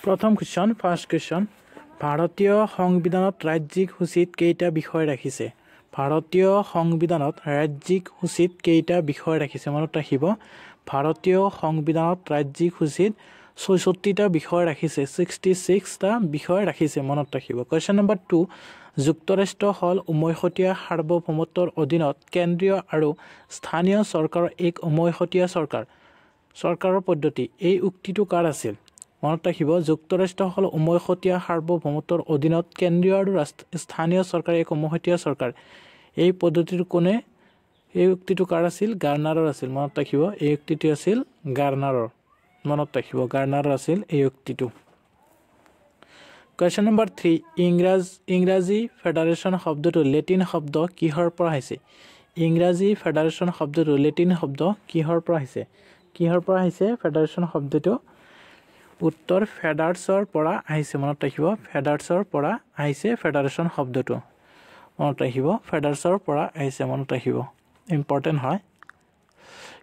প্ৰথম question first question ভাৰতীয় সংবিধানত ৰাজ্যিক সূচীত কেইটা বিষয় ৰাখিছে ভাৰতীয় সংবিধানত ৰাজ্যিক সূচীত কেইটা বিষয় ৰাখিছে মনত ৰাখিব ভাৰতীয় সংবিধানত ৰাজ্যিক সূচীত ৬৬টা বিষয় ৰাখিছে 66টা বিষয় ৰাখিছে মনত ৰাখিব কোৱেশ্চন নম্বৰ 2 যুক্তৰাষ্ট্ৰ হল উমৈহতীয়া সাৰ্বভৌমত্বৰ অধীনত কেন্দ্ৰীয় আৰু স্থানীয় চৰকাৰৰ এক উমৈহতীয়া চৰকাৰৰ পদ্ধতি এই উক্তিটো কাৰ আছিল মনত ৰাখিব যুক্তৰাষ্ট্ৰ হল উমৈহতীয়া সাৰ্বভৌমত্বৰ অধীনত কেন্দ্ৰীয় আৰু স্থানীয় চৰকাৰৰ এক উমৈহতীয়া চৰকাৰ এই পদ্ধতিটো কোনে এই উক্তিটো কাৰ আছিল গাৰ্নাৰৰ আছিল মনত ৰাখিব এই উক্তিটো আছিল গাৰ্নাৰৰ মনত ৰাখিব গাৰ্নাৰৰ আছিল এই উক্তিটো কোৱেশ্চন নম্বৰ 3 ইংৰাজী ফেডাৰেশন শব্দটো লেটিন শব্দ কিহৰ পৰা আহিছে ইংৰাজী ফেডাৰেশন শব্দটো লেটিন শব্দ কিহৰ পৰা আহিছে ফেডাৰেশন শব্দটো উত্তৰ ফেডাৰ্ছৰ পৰা আহিছে মনত ৰাখিব ফেডাৰ্ছৰ পৰা আহিছে ফেডাৰেশন শব্দটো মনত ৰাখিব ফেডাৰ্ছৰ পৰা আহিছে মনত ৰাখিব ইম্পৰ্টেন্ট হয়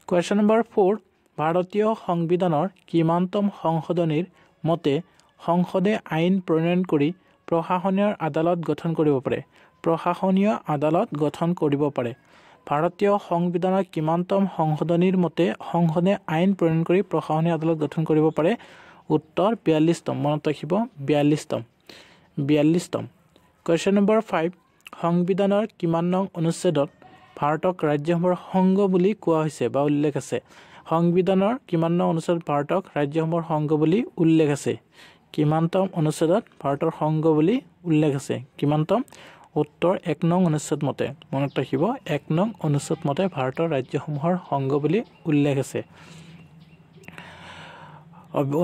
কোৱেশ্চন নম্বৰ 4 ভাৰতীয় সংবিধানৰ কিমানতম সংশোধনীৰ মতে সংসদে আইন প্ৰণয়ন কৰি প্ৰশাসনীয় আদালত গঠন কৰিব পাৰে ভাৰতীয় সংবিধানৰ কিমানতম সংশোধনীৰ মতে সংসদে আইন প্ৰণয়ন কৰি প্ৰশাসনীয় আদালত গঠন কৰিব পাৰে উত্তৰ 42তম মনত ৰাখিব 42তম কোৱেশ্চন নম্বৰ 5 সংবিধানৰ কিমান নং অনুচ্ছেদত ভাৰতক ৰাজ্যসমূহৰ সংঘ বুলি কোৱা হৈছে বা উল্লেখ আছে সংবিধানৰ কিমান নং অনুচ্ছেদত ভাৰতক ৰাজ্যসমূহৰ সংঘ বুলি উল্লেখ আছে কিমানতম অনুচ্ছেদত ভাৰতৰ সংঘ বুলি উল্লেখ আছে কিমানতম উত্তৰ 1 নং অনুচ্ছেদ মতে মনত ৰাখিব 1 নং অনুচ্ছেদ মতে ভাৰতৰ ৰাজ্যসমূহৰ সংঘ বুলি উল্লেখ আছে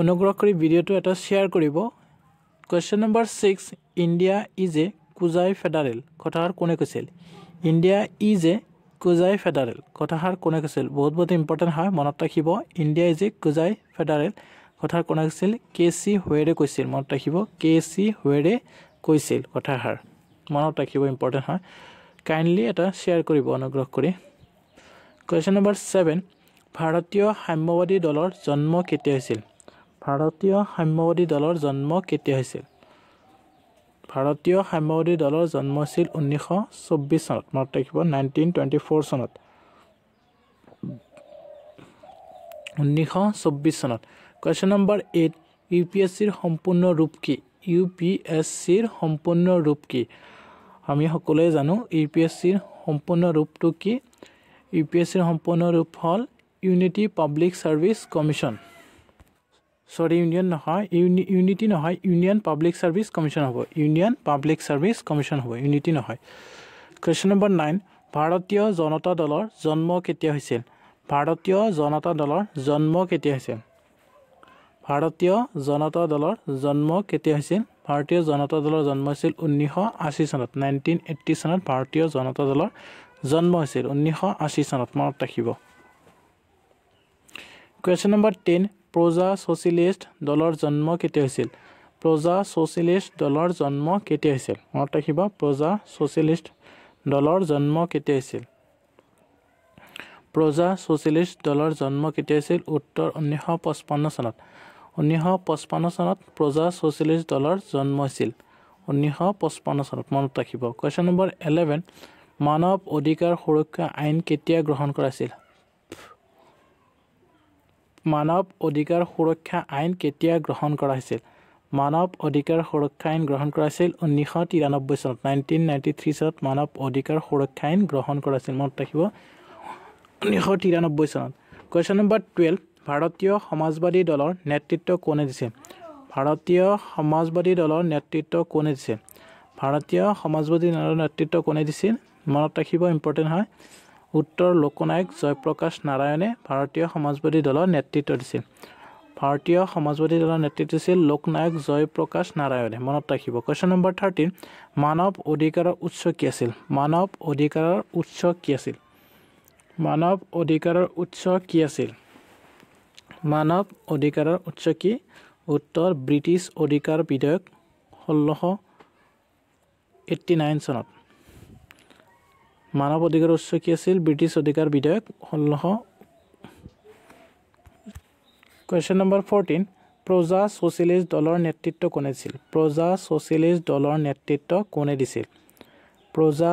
অনুগ্ৰহ কৰি ভিডিঅটো এটা শেয়াৰ কৰিব question number 6 India is a quasi federal কথাষাৰ কোনে কৈছিল India is a quasi federal কথাষাৰ কোনে কৈছিল বহুত ইম্পৰ্টেন্ট হয় মনত ৰাখিব India is a quasi federal কথাষাৰ কোনে কৈছিল কেসি হোৱেৰে কৈছিল মনত ৰাখিব কেসি হোৱেৰে কৈছিল কথাষাৰ মনত ৰাখিব ইম্পৰ্টেন্ট হয় কাইন্ডলি এটা শেয়াৰ কৰিব অনুগ্ৰহ কৰি কোৱেশ্চন নম্বৰ 7 ভাৰতীয় সাম্যবাদী দলৰ জন্ম কেতিয়া হৈছিল ভাৰতীয় সাম্যবাদী দলৰ জন্ম কেতিয়া হৈছিল ভাৰতীয় সাম্যবাদী দলৰ জন্ম হৈছিল 1924 চনত মনত ৰাখিব 1924 চনত 1924 চনত কোৱেশ্চন নম্বৰ 8 ইউপিএছচিৰ সম্পূৰ্ণ ৰূপ কি ইউপিএছচিৰ সম্পূৰ্ণ ৰূপ কি আমি সকলোৱে জানো ইউপিএছচিৰ সম্পূৰ্ণ ৰূপটো কি ইউপিএছচিৰ সম্পূৰ্ণ ৰূপ হ'ল unity public service commission union public service commission হ'ব ইউনিয়ন পাব্লিক সাৰ্ভিস কমিশন হ'ব ইউনিটি নহয় কোৱেশ্চন নম্বৰ 9 ভাৰতীয় জনতা দলৰ জন্ম কেতিয়া হৈছিল ভাৰতীয় জনতা দলৰ জন্ম কেতিয়া হৈছিল ভাৰতীয় জনতা দলৰ জন্ম কেতিয়া হৈছিল ভাৰতীয় জনতা দলৰ জন্ম হৈছিল 1980 চনত 1980 চনত ভাৰতীয় জনতা দলৰ জন্ম হৈছিল 1980 চনত মনত ৰাখিব কোৱেশ্চন নম্বৰ 10 প্ৰজা ছচিয়েলিষ্ট দলৰ জন্ম কেতিয়া হৈছিল প্ৰজা ছচিয়েলিষ্ট দলৰ জন্ম কেতিয়া হৈছিল মনত ৰাখিব প্ৰজা ছচিয়েলিষ্ট দলৰ জন্ম কেতিয়া হৈছিল প্ৰজা ছচিয়েলিষ্ট দলৰ জন্ম কেতিয়া হৈছিল উত্তৰ 1955 চনত 1955 চনত প্ৰজা ছচিয়েলিষ্ট দলৰ জন্ম হৈছিল 1955 চনত মনত ৰাখিব কোৱেশ্চন নম্বৰ 11 মানৱ অধিকাৰ সুৰক্ষা আইন কেতিয়া গ্ৰহণ কৰা হৈছিল মানৱ অধিকাৰ সুৰক্ষা আইন কেতিয়া গ্ৰহণ কৰা হৈছিল মানৱ অধিকাৰ সুৰক্ষা আইন গ্ৰহণ কৰা হৈছিল 1993 চনত 1993 চনত মানৱ অধিকাৰ সুৰক্ষা আইন গ্ৰহণ কৰা হৈছিল মনত ৰাখিব 1993 চনত কোৱেশ্চন নম্বৰ 12 ভাৰতীয় সমাজবাদী দলৰ নেতৃত্ব কোনে দিছে ভাৰতীয় সমাজবাদী দলৰ নেতৃত্ব কোনে দিছে ভাৰতীয় সমাজবাদী দলৰ নেতৃত্ব কোনে দিছিল মনত ৰাখিব ইম্পৰ্টেন্ট হয় উত্তৰ লোকনায়ক জয়প্ৰকাশ নাৰায়ণে ভাৰতীয় সমাজবাদী দলৰ নেতৃত্ব দিছিল ভাৰতীয় সমাজবাদী দলৰ নেতৃত্ব দিছিল লোকনায়ক জয়প্ৰকাশ নাৰায়ণে মনত ৰাখিব কোৱেশ্চন নম্বৰ 13 মানৱ অধিকাৰৰ উৎস কি আছিল মানৱ অধিকাৰৰ উৎস কি আছিল মানৱ অধিকাৰৰ উৎস কি আছিল মানৱ অধিকাৰৰ উৎস কি উত্তৰ ব্ৰিটিছ অধিকাৰ বিধেয়ক 1689 চনত মানৱ অধিকাৰৰ উৎস কি আছিল ব্ৰিটিছ অধিকাৰ বিধেয়ক 16 কোৱেশ্চন নম্বৰ 14 প্ৰজা ছ'চিয়েলিষ্ট দলৰ নেতৃত্ব কোনে দিছিল প্ৰজা ছ'চিয়েলিষ্ট দলৰ নেতৃত্ব কোনে দিছিল প্ৰজা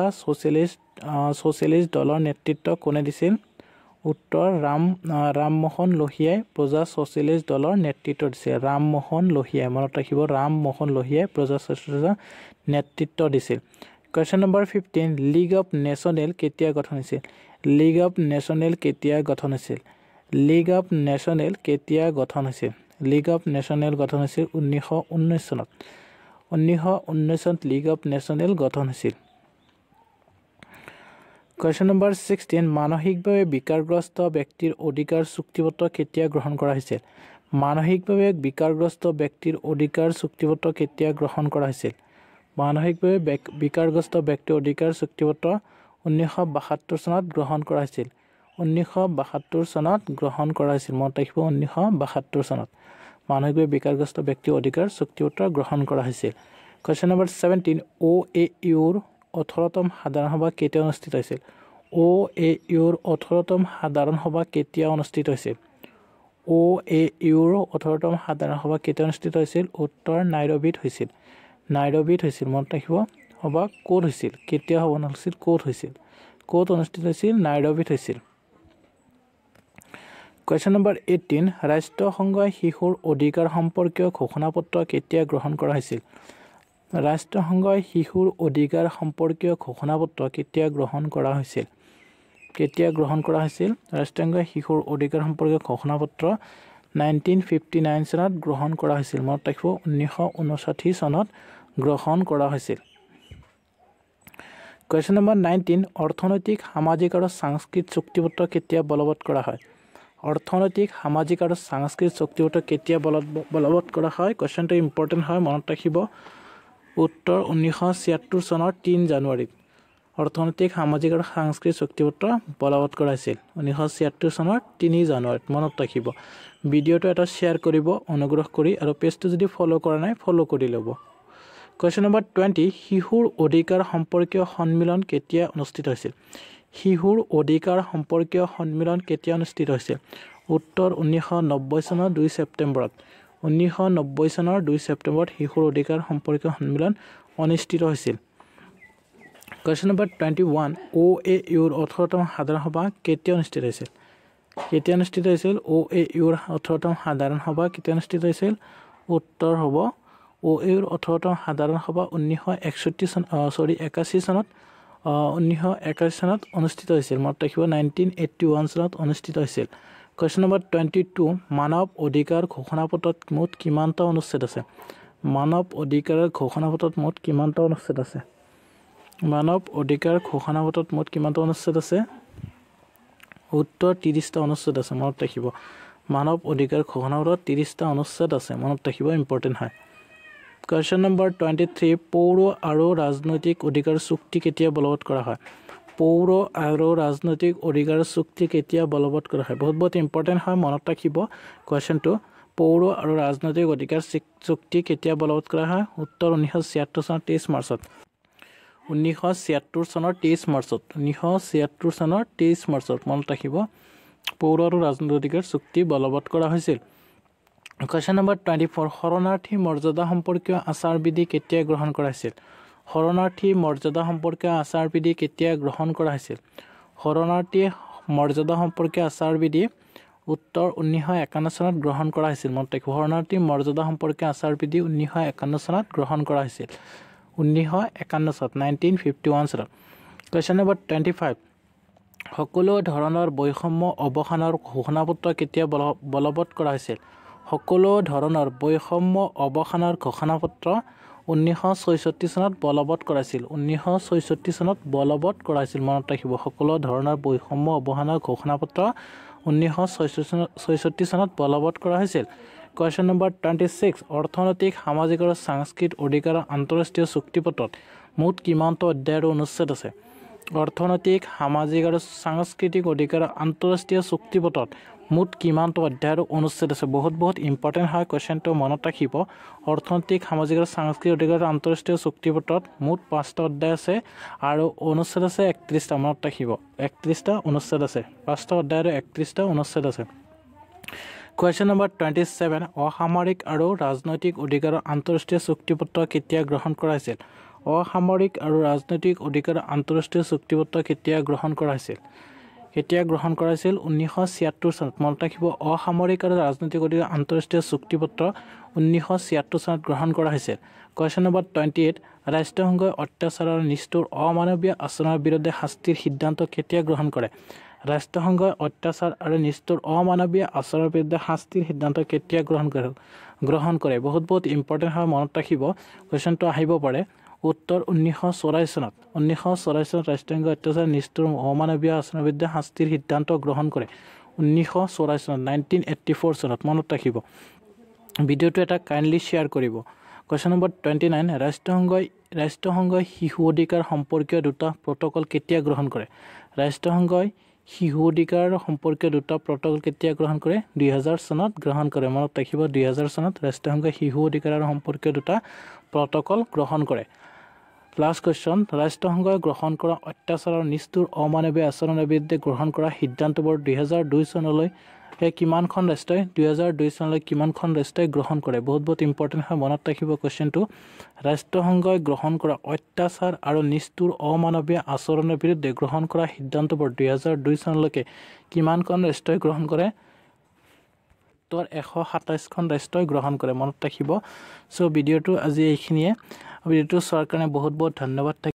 ছ'চিয়েলিষ্ট দলৰ নেতৃত্ব কোনে দিছিল উত্তৰ ৰামমোহন লোহিয়াই প্ৰজা ছ'চিয়েলিষ্ট দলৰ নেতৃত্ব দিছিল ৰামমোহন লোহিয়াই মনত ৰাখিব ৰামমোহন লোহিয়াই প্ৰজা ছ'চিয়েলিষ্ট নেতৃত্ব দিছিল question number 15 league of national কেতিয়া গঠন হৈছিল লীগ অফ নেশ্যনেল কেতিয়া গঠন হৈছিল লীগ অফ নেশ্যনেল কেতিয়া গঠন হৈছিল লীগ অফ নেশ্যনেল গঠন হৈছিল 1919 চনত 1919 চনত লীগ অফ নেশ্যনেল গঠন হৈছিল কোৱেশ্চন নম্বৰ 16 মানসিকভাৱে বিকাৰগ্ৰস্ত ব্যক্তিৰ অধিকাৰ চুক্তিপত্ৰ কেতিয়া গ্ৰহণ কৰা হৈছিল মানসিকভাৱে বিকাৰগ্ৰস্ত ব্যক্তিৰ অধিকাৰ চুক্তিপত্ৰ কেতিয়া গ্ৰহণ কৰা হৈছিল মানসিকভাৱে বিকাৰগ্ৰস্ত ব্যক্তিৰ অধিকাৰ চুক্তিপত্ৰ 1972 চনত গ্ৰহণ কৰা হৈছিল 1972 চনত গ্ৰহণ কৰা হৈছিল মনত ৰাখিব 1972 চনত মানসিকভাৱে বিকাৰগ্ৰস্ত ব্যক্তিৰ অধিকাৰ চুক্তিপত্ৰ গ্ৰহণ কৰা হৈছিল কোৱেশ্চন নম্বৰ 17 OAUৰ 18তম সাধাৰণ সভা কেতিয়া অনুষ্ঠিত হৈছিল OAUৰ 18তম সাধাৰণ সভা কেতিয়া অনুষ্ঠিত হৈছিল OAUৰ 18তম সাধাৰণ সভা কেতিয়া অনুষ্ঠিত হৈছিল উত্তৰ নাইৰোবিত হৈছিল মনত ৰাখিব সভা ক'ত হৈছিল কেতিয়া হ'ব নহৈছিল ক'ত অনুষ্ঠিত হৈছিল নাইৰোবিত হৈছিল কোৱেশ্চন নম্বৰ 18 ৰাষ্ট্ৰসংঘই শিশুৰ অধিকাৰ সম্পৰ্কীয় ঘোষণাপত্ৰ কেতিয়া গ্ৰহণ কৰা হৈছিল ৰাষ্ট্ৰসংঘই শিশুৰ অধিকাৰ সম্পৰ্কীয় ঘোষণাপত্ৰ কেতিয়া গ্ৰহণ কৰা হৈছিল ৰাষ্ট্ৰসংঘই শিশুৰ অধিকাৰ সম্পৰ্কীয় ঘোষণাপত্ৰ 1959 চনত গ্ৰহণ কৰা হৈছিল মনত ৰাখিব 1959 চনত গ্ৰহণ কৰা হৈছিল কোৱেশ্চন নম্বৰ 19 অৰ্থনৈতিক সামাজিক আৰু সাংস্কৃতিক চুক্তিপত্ৰ কেতিয়া বলবৎ কৰা হয় অৰ্থনৈতিক সামাজিক আৰু সাংস্কৃতিক চুক্তিপত্ৰ কেতিয়া বলবৎ কৰা হয় কোৱেশ্চনটো ইম্পৰ্টেণ্ট হয় মনত ৰাখিব উত্তৰ 1976 চনৰ 3 জানুৱাৰীত অৰ্থনৈতিক সামাজিক আৰু সাংস্কৃতিক চুক্তিপত্ৰ বলবৎ কৰা হৈছিল 1976 চনৰ 3 জানুৱাৰীত মনত ৰাখিব ভিডিঅ'টো এটা শ্বেয়াৰ কৰিব অনুগ্ৰহ কৰি আৰু পেজটো যদি ফলো কৰা নাই ফলো কৰি ল'ব কোৱেশ্চন নম্বৰ 20 শিশুৰ অধিকাৰ সম্পৰ্কীয় সন্মিলন কেতিয়া অনুষ্ঠিত হৈছিল শিশুৰ অধিকাৰ সম্পৰ্কীয় সন্মিলন কেতিয়া অনুষ্ঠিত হৈছিল উত্তৰ 1990 চনৰ 2 ছেপ্টেম্বৰত 1990 চনৰ 2 ছেপ্টেম্বৰত শিশুৰ অধিকাৰ সম্পৰ্কীয় সন্মিলন অনুষ্ঠিত হৈছিল কোৱেশ্চন নম্বৰ 21 OAUৰ 18তম সাধাৰণ সভা কেতিয়া অনুষ্ঠিত হৈছিল OAUৰ 18তম সাধাৰণ সভা কেতিয়া অনুষ্ঠিত হৈছিল উত্তৰ হ'ব OAUৰ 18তম সাধাৰণ সভা 1981 চনত অনুষ্ঠিত হৈছিল মনত ৰাখিব 1981 চনত অনুষ্ঠিত হৈছিল কোৱেশ্চন নম্বৰ 22 মানৱ অধিকাৰ ঘোষণাপত্ৰত মুঠ কিমানটা অনুচ্ছেদ আছে মানৱ অধিকাৰৰ ঘোষণাপত্ৰত মুঠ কিমানটা অনুচ্ছেদ আছে উত্তৰ 30টা অনুচ্ছেদ আছে মনত ৰাখিব মানৱ অধিকাৰ ঘোষণাপত্ৰত 30টা অনুচ্ছেদ আছে মনত ৰাখিব ইম্পৰ্টেণ্ট হয় কোৱেশ্চন নম্বৰ 23 পৌৰ আৰু ৰাজনৈতিক অধিকাৰ চুক্তি কেতিয়া বলবৎ কৰা হয় পৌৰ আৰু ৰাজনৈতিক অধিকাৰ চুক্তি কেতিয়া বলবৎ কৰা হয় বহুত ইম্পৰ্টেণ্ট হয় মনত ৰাখিব কোৱেশ্চনটো পৌৰ আৰু ৰাজনৈতিক অধিকাৰ চুক্তি কেতিয়া বলবৎ কৰা হয় উত্তৰ 1976 চনৰ 23 মাৰ্চত 1976 চনৰ 23 মাৰ্চত মনত ৰাখিব পৌৰ আৰু ৰাজনৈতিক অধিকাৰ চুক্তি বলবৎ কৰা হৈছিল কোৱেশ্চন নম্বৰ 24 শৰণাৰ্থী মৰ্যাদা সম্পৰ্কীয় আচাৰ-বিধি কেতিয়া গ্ৰহণ কৰা হৈছিল শৰণাৰ্থী মৰ্যাদা সম্পৰ্কীয় আচাৰ-বিধি কেতিয়া গ্ৰহণ কৰা হৈছিল শৰণাৰ্থী মৰ্যাদা সম্পৰ্কীয় আচাৰ-বিধি উত্তৰ 1951 চনত গ্ৰহণ কৰা হৈছিল মনত ৰাখিব শৰণাৰ্থী মৰ্যাদা সম্পৰ্কীয় আচাৰ-বিধি 1951 চনত গ্ৰহণ কৰা হৈছিল 1951 চনত কোৱেশ্চন নম্বৰ 25 সকলো ধৰণৰ বৈষম্য অৱসানৰ ঘোষণাপত্ৰ কেতিয়া বলবৎ কৰা হৈছিল সকলো ধৰণৰ বৈষম্য অৱসানৰ ঘোষণাপত্ৰ 1966 চনত বলবৎ কৰাইছিল 1966 চনত বলবৎ কৰাইছিল মনত ৰাখিব সকলো ধৰণৰ বৈষম্য অৱসানৰ ঘোষণাপত্ৰ 1966 চনত বলবৎ কৰা হৈছিল কোৱেশ্চন নম্বৰ 26 অৰ্থনৈতিক সামাজিক আৰু সাংস্কৃতিক অধিকাৰৰ আন্তঃৰাষ্ট্ৰীয় চুক্তিপত্ৰত মুঠ কিমানটা অধ্যায় আৰু অনুচ্ছেদ আছে অৰ্থনৈতিক সামাজিক আৰু সাংস্কৃতিক অধিকাৰৰ আন্তঃৰাষ্ট্ৰীয় চুক্তিপত্ৰত মুঠ কিমানটা অধ্যায় আৰু অনুচ্ছেদ আছে বহুত ইম্পৰ্টেণ্ট হয় কোৱেশ্চনটো মনত ৰাখিব অৰ্থনৈতিক সামাজিক আৰু সাংস্কৃতিক অধিকাৰৰ আন্তঃৰাষ্ট্ৰীয় চুক্তিপত্ৰত মুঠ 5টা অধ্যায় আছে আৰু অনুচ্ছেদ আছে 31টা মনত ৰাখিব 31টা অনুচ্ছেদ আছে 5টা অধ্যায় আৰু 31টা অনুচ্ছেদ আছে Question number 27 অসামৰিক আৰু ৰাজনৈতিক অধিকাৰৰ আন্তঃৰাষ্ট্ৰীয় চুক্তিপত্ৰ কেতিয়া গ্ৰহণ কৰা হৈছিল অসামৰিক আৰু ৰাজনৈতিক অধিকাৰৰ আন্তঃৰাষ্ট্ৰীয় চুক্তিপত্ৰ কেতিয়া গ্ৰহণ কৰা হৈছিল 1976 চনত মনত ৰাখিব অসামৰিক আৰু ৰাজনৈতিক অধিকাৰৰ আন্তঃৰাষ্ট্ৰীয় চুক্তিপত্ৰ 1976 চনত গ্ৰহণ কৰা হৈছিল Question number 28 ৰাষ্ট্ৰসংঘই অত্যাচাৰ আৰু নিষ্ঠুৰ অমানৱীয় আচৰণৰ বিৰুদ্ধে শাস্তিৰ সিদ্ধান্ত কেতিয়া গ্ৰহণ কৰে ৰাষ্ট্ৰসংঘই অত্যাচাৰ আৰু নিষ্ঠুৰ অমানৱীয় আচৰণৰ বিৰুদ্ধে শাস্তিৰ সিদ্ধান্ত কেতিয়া গ্ৰহণ কৰে বহুত ইম্পৰ্টেন্ট হয় মনত ৰাখিব কোৱেশ্চনটো আহিব পাৰে উত্তৰ 1984 চনত ৰাষ্ট্ৰসংঘই অত্যাচাৰ নিষ্ঠুৰ অমানৱীয় আচৰণৰ বিৰুদ্ধে শাস্তিৰ সিদ্ধান্ত গ্ৰহণ কৰে 1984 চনত 1984 চনত মনত ৰাখিব ভিডিঅটো এটা কাইন্ডলি শেয়াৰ কৰিব Question number 29 ৰাষ্ট্ৰসংঘই শিশু অধিকাৰ সম্পৰ্কীয় দুটা প্ৰটকল কেতিয়া গ্ৰহণ কৰে ৰাষ্ট্ৰসংঘই শিশু অধিকাৰ সম্পৰ্কীয় দুটা প্ৰটকল কেতিয়া গ্ৰহণ কৰে 2000 চনত গ্ৰহণ কৰে মনত ৰাখিব 2000 চনত ৰাষ্ট্ৰসংঘই শিশু অধিকাৰ সম্পৰ্কীয় দুটা প্ৰটকল গ্ৰহণ কৰে Last question ৰাষ্ট্ৰসংঘই গ্ৰহণ কৰা অত্যাচাৰ আৰু নিষ্ঠুৰ অমানৱীয় আচৰণৰ বিৰুদ্ধে গ্ৰহণ কৰা সিদ্ধান্তবোৰ 2002 চনলৈ কিমানখন ৰাষ্ট্ৰই 2002 চনলৈ কিমানখন ৰাষ্ট্ৰই গ্ৰহণ কৰে বহুত ইম্পৰ্টেন্ট হয় মনত ৰাখিব কোৱেশ্চনটো ৰাষ্ট্ৰসংঘই গ্ৰহণ কৰা অত্যাচাৰ আৰু নিষ্ঠুৰ অমানৱীয় আচৰণৰ বিৰুদ্ধে গ্ৰহণ কৰা সিদ্ধান্তবোৰ 2002 চনলৈকে কিমানখন ৰাষ্ট্ৰই গ্ৰহণ কৰে 127খন ৰাষ্ট্ৰই গ্ৰহণ কৰে মনত ৰাখিব সো ভিডিঅটো আজি এইখিনিয়ে ভিডিঅটো চোৱাৰ কাৰণে বহুত ধন্যবাদ